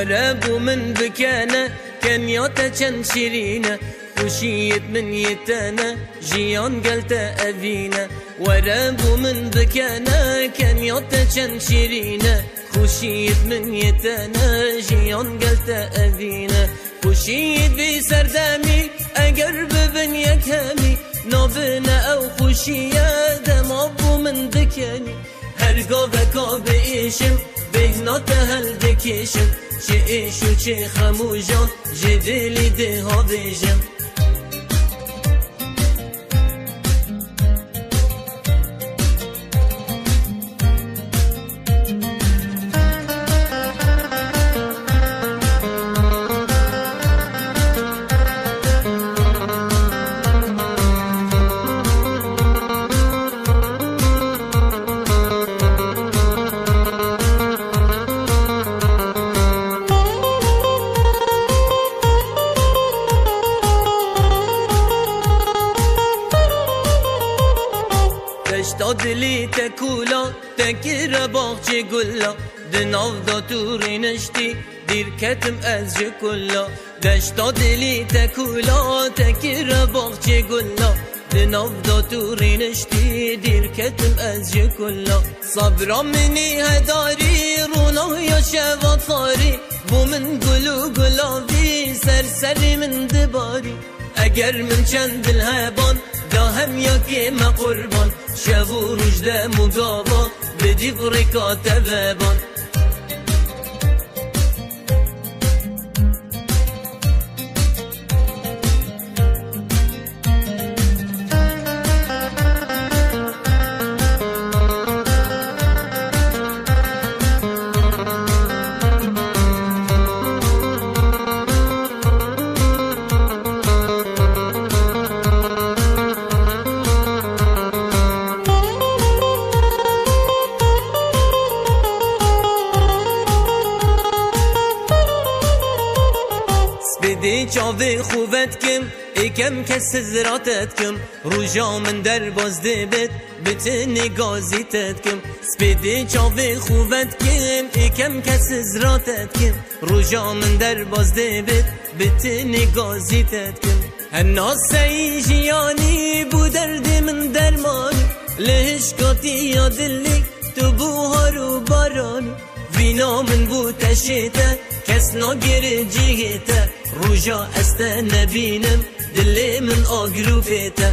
ورابو من بكانا كان يوتا چند شيرينا خوشيت من يتانا جيان قلتا أبينا ورابو من بكانا كان يوتا چند شيرينا خوشيت من يتانا جيان قلتا أبينا خوشيت بي سردامي اگر ببن يكامي نابنا او خوشيا دمابو من بكاني هرقا بكا بإيشم بهنا تهل دكيشم چه ایشو چه خموجان جدلی ده ها بیجم دشتا دلی تکولا تکیر باغچه گلا دناو دا توری نشتی دیر کتم از جه کلا دشتا دلی تکولا تکیر باغچه گلا دناو دا توری نشتی دیر کتم از جه کلا صبرا منی هداری رونا یا شواتاری بو من گلو گلاوی سرسری من دباری اگر من چند الهبان دا هم یکی ما قربان شب و رجده مقابا بدی برکات ببان بدی چاوی خوبت کم ایکم کس زراتت کم روژا من در باز دبت بتنی گازیتت کم سپیدی چاوی خوبت کم ایکم کس زراتت کم روژا من در باز دبت بتنی گازیتت کم هناس سی جیانی بو درد من درمانی لهشکاتی یا دلی تو بوهار و بارانی وینا من بو تشیته کس ناگیر جیهته روژا استه نبینم دلی من آگرو پیته